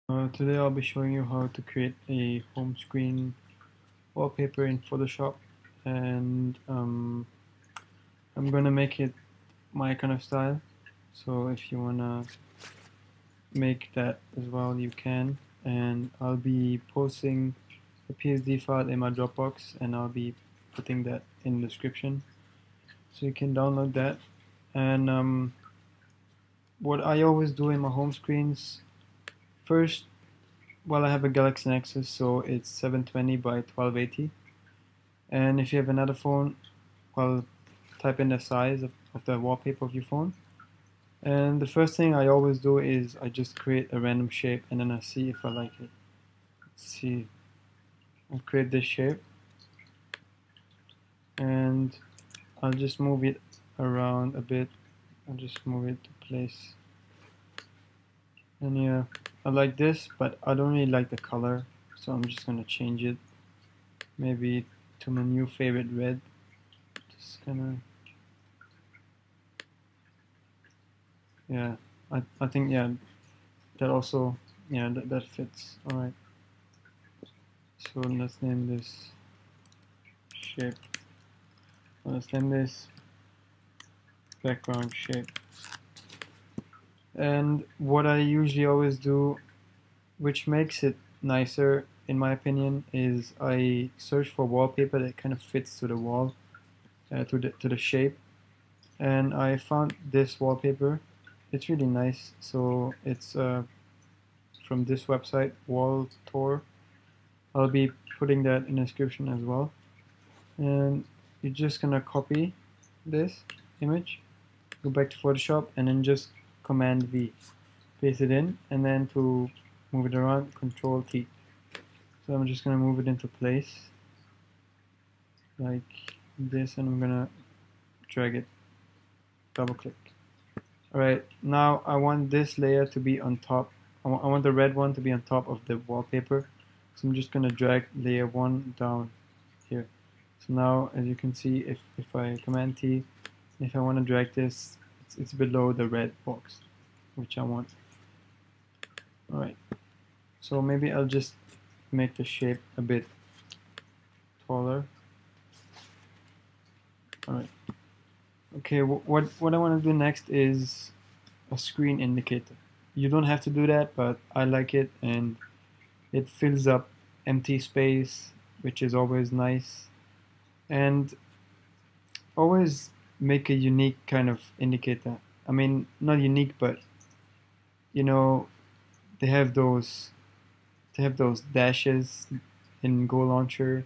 Today I'll be showing you how to create a home screen wallpaper in Photoshop, and I'm gonna make it my kind of style. So if you wanna make that as well, you can. And I'll be posting a PSD file in my Dropbox, and I'll be putting that in the description, so you can download that. And what I always do in my home screens, first, well, I have a Galaxy Nexus, so it's 720 by 1280. And if you have another phone, well, type in the size of the wallpaper of your phone. And the first thing I always do is I just create a random shape and then I see if I like it. Let's see, I'll create this shape and I'll just move it around a bit. I'll just move it to place. And yeah, I like this, but I don't really like the color, so I'm just gonna change it maybe to my new favorite red. Just gonna, yeah, I think, yeah, that also, yeah, that fits. All right, so let's name this shape. Let's name this background shape. And what I usually always do, which makes it nicer in my opinion, is I search for wallpaper that kind of fits to the wall, to the shape. And I found this wallpaper. It's really nice. So it's from this website, Wall Tour. I'll be putting that in the description as well. And you're just gonna copy this image, go back to Photoshop, and then just Command V, paste it in, and then to move it around, Control T. So I'm just gonna move it into place like this, and I'm gonna drag it, double click. Alright, now I want this layer to be on top. I want the red one to be on top of the wallpaper. So I'm just gonna drag layer 1 down here. So now, as you can see, if I Command T, if I want to drag this, it's below the red box, which I want. Alright, so maybe I'll just make the shape a bit taller. Alright. Okay, what I want to do next is a screen indicator. You don't have to do that, but I like it, and it fills up empty space, which is always nice. And always make a unique kind of indicator. I mean, not unique, but you know, they have those dashes in Go Launcher,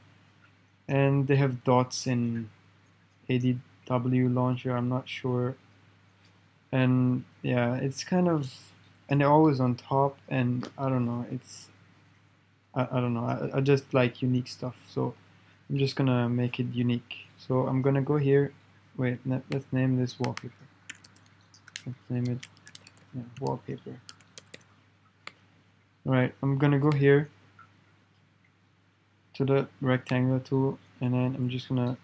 and they have dots in ADW Launcher. I'm not sure, and yeah, it's kind of, and they're always on top, and I don't know, it's I don't know. I just like unique stuff, so I'm just gonna make it unique. So I'm gonna go here. Wait, let's name this wallpaper. Let's name it, yeah, wallpaper. Alright, I'm gonna go here to the rectangular tool, and then I'm just gonna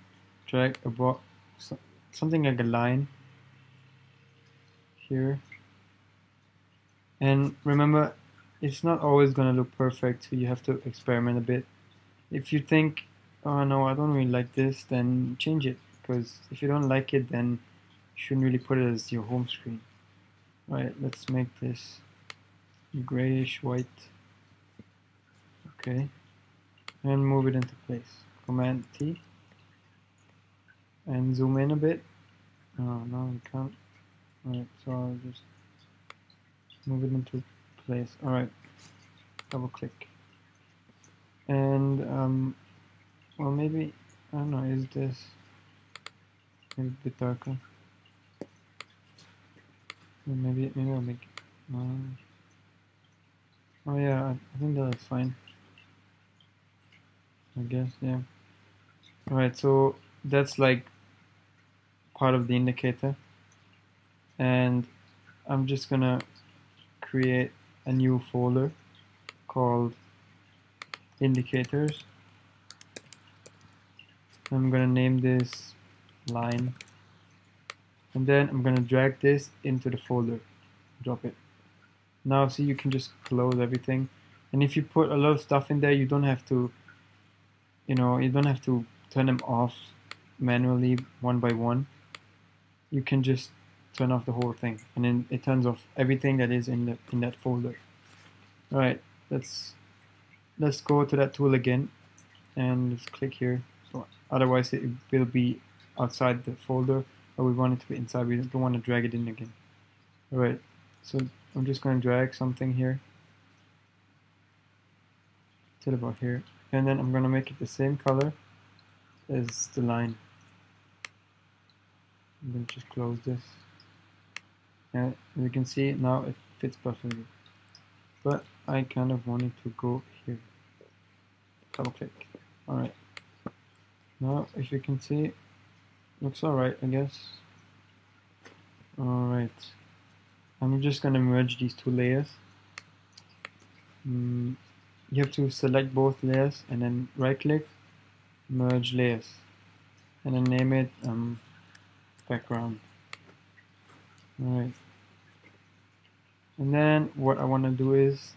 drag a box, something like a line here. And remember, it's not always gonna look perfect, so you have to experiment a bit. If you think, oh no, I don't really like this, then change it, because if you don't like it, then you shouldn't really put it as your home screen. Alright, let's make this grayish white. Okay, and move it into place. Command T, and zoom in a bit. Oh no, we can't. Alright, so I'll just move it into place. Alright, double click. And well, maybe, I don't know, is this maybe a bit darker? Maybe I'll make it. Oh yeah, I think that's fine. I guess, yeah. Alright, so that's like part of the indicator, and I'm just gonna create a new folder called indicators. I'm gonna name this line, and then I'm gonna drag this into the folder, drop it. Now see, you can just close everything, and if you put a lot of stuff in there, you don't have to, you don't have to turn them off manually one by one. You can just turn off the whole thing, and then it turns off everything that is in that folder. All right, let's go to that tool again, and let's click here. So otherwise it will be outside the folder, but we want it to be inside. We don't want to drag it in again. All right, so I'm just going to drag something here till about here, and then I'm going to make it the same color as the line. I'm going to just close this, and as you can see now it fits perfectly, but I kind of want it to go here. Double click. Alright, now if you can see, looks alright, I guess. Alright, I'm just going to merge these two layers. You have to select both layers and then right click, merge layers, and then name it background. Alright, and then what I want to do is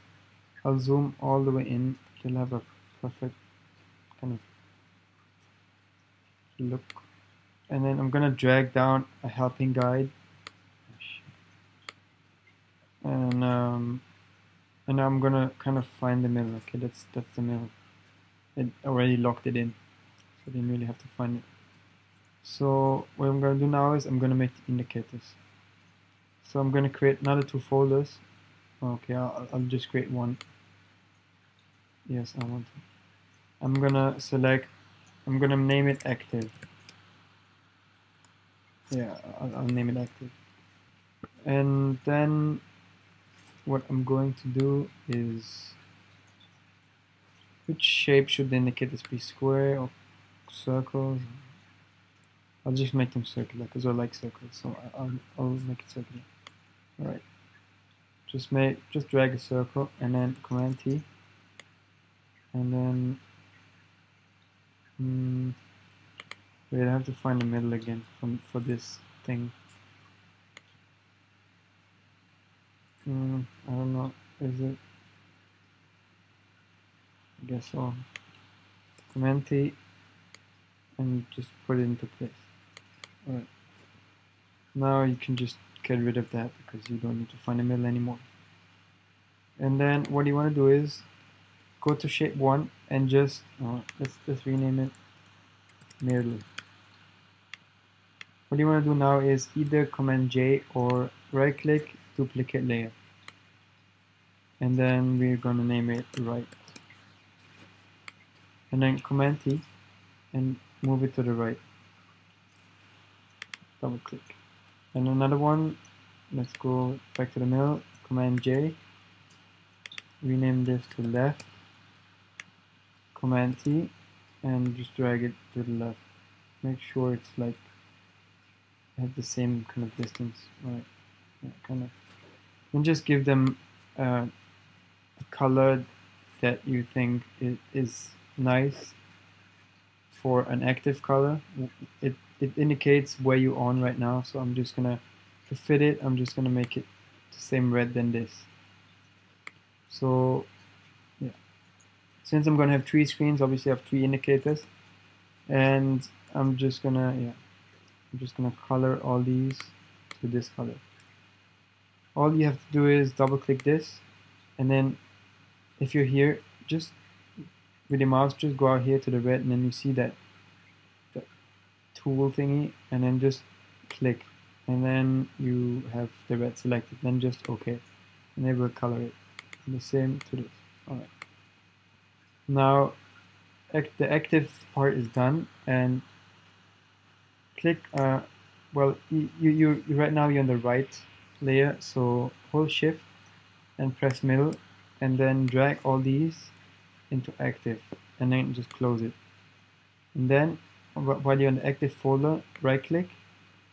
I'll zoom all the way in till I have a perfect kind of look, and then I'm gonna drag down a helping guide, and I'm gonna kind of find the middle. Okay, that's the middle. It already locked it in, so I didn't really have to find it. So what I'm gonna do now is I'm gonna make the indicators. So I'm gonna create another two folders. Okay, I'll just create one. Yes, I want to. I'm gonna name it active. Yeah, I'll name it active. And then what I'm going to do is, which shape should the indicators be? Square or circles? I'll just make them circular because I like circles, so I'll make it circular. Alright. Just drag a circle and then Command T, and then wait, I have to find the middle again for this thing. I don't know, is it? I guess so. Command T and just put it into place. Alright. Now you can just get rid of that because you don't need to find the middle anymore. And then what you want to do is go to shape 1 and just let's rename it middle. What you want to do now is either Command J or right click, duplicate layer, and then we're going to name it right, and then Command T and move it to the right, double click. And another one, let's go back to the middle, Command J, rename this to left, Command T, and just drag it to the left. Make sure it's like have the same kind of distance, right? Yeah, kind of. And just give them a color that you think is nice for an active color. It indicates where you're on right now, so I'm just gonna, to fit it, I'm just gonna make it the same red than this. So yeah, since I'm gonna have 3 screens, obviously I have 3 indicators, and I'm just gonna color all these to this color. All you have to do is double click this, and then if you're here, just with the mouse, just go out here to the red, and then you see that tool thingy, and then just click, and then you have the red selected, then just OK, and it will color it. And the same to this. Alright. Now the active part is done, and click well, you right now you're on the right layer, so hold shift and press middle, and then drag all these into active, and then just close it. And then while you're in the active folder, right click,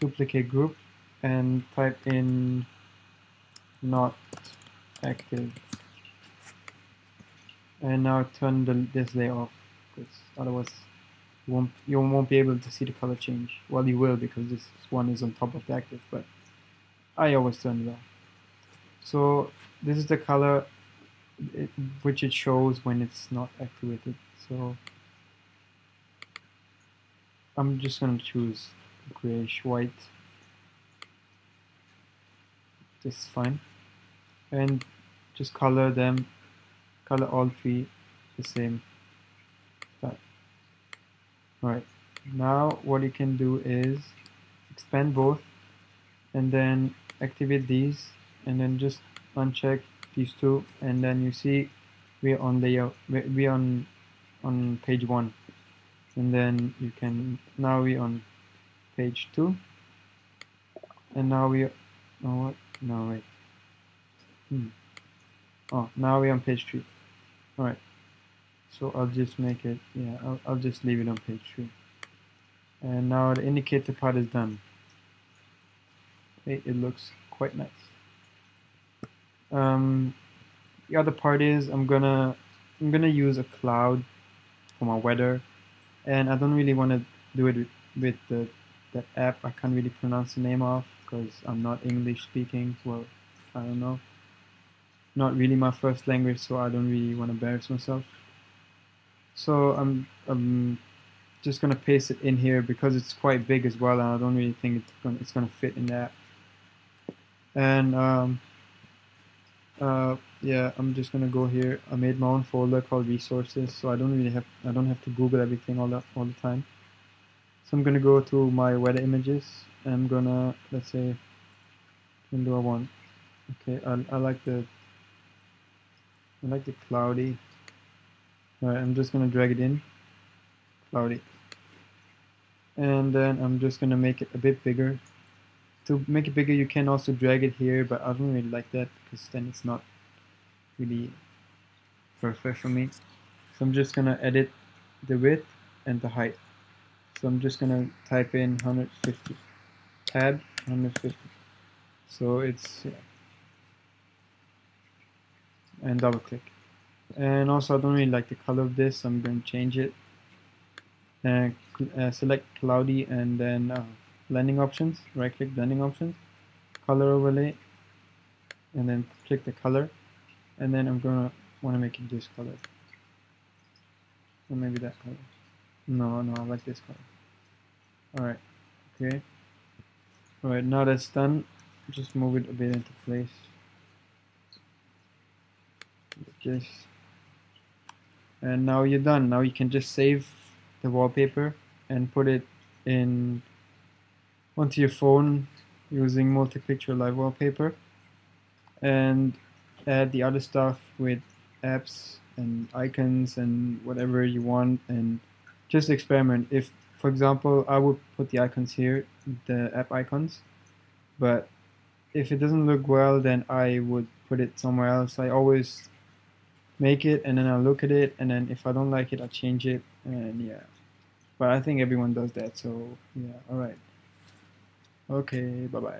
duplicate group, and type in not active, and now turn this layer off, because otherwise you won't be able to see the color change. Well, you will, because this one is on top of the active, but I always turn it off. So this is the color which it shows when it's not activated. So I'm just going to choose grayish white. This is fine. And just color all three the same. Alright, now what you can do is expand both and then activate these and then just uncheck these two, and then you see we're on layout, we're on page 1, and then you can, now we're on page 2, and now we, oh what, no wait, oh now we're on page 3. Alright, so I'll just make it, yeah, I'll just leave it on page 3, and now the indicator part is done. It looks quite nice. The other part is I'm gonna use a cloud for my weather, and I don't really want to do it with that app I can't really pronounce the name of because I'm not English speaking. Well, I don't know, not really my first language, so I don't really want to embarrass myself. So I'm just gonna paste it in here because it's quite big as well, and I don't really think it's gonna fit in that. And yeah, I'm just gonna go here. I made my own folder called resources, so I don't have to Google everything all the time. So I'm gonna go to my weather images, and I'm gonna, let's say, when do I want? Okay, I like the cloudy. Alright, I'm just gonna drag it in, cloudy, and then I'm just gonna make it a bit bigger. To make it bigger, you can also drag it here, but I don't really like that because then it's not really perfect for me. So I'm just gonna edit the width and the height. So I'm just gonna type in 150, tab 150. So it's, yeah, and double click. And also I don't really like the color of this, so I'm going to change it. And select cloudy, and then blending options, right click blending options, color overlay, and then click the color, and then I'm gonna want to make it this color, or maybe that color. No, I like this color. Alright, okay. Alright, now that's done, just move it a bit into place. Like this. And now you're done. Now you can just save the wallpaper and put it in onto your phone using multi-picture live wallpaper, and add the other stuff with apps and icons and whatever you want, and just experiment. If, for example, I would put the icons here, the app icons, but if it doesn't look well, then I would put it somewhere else. I always make it and then I'll look at it, and then if I don't like it, I'll change it, and yeah. But I think everyone does that, so yeah, alright. Okay, bye-bye.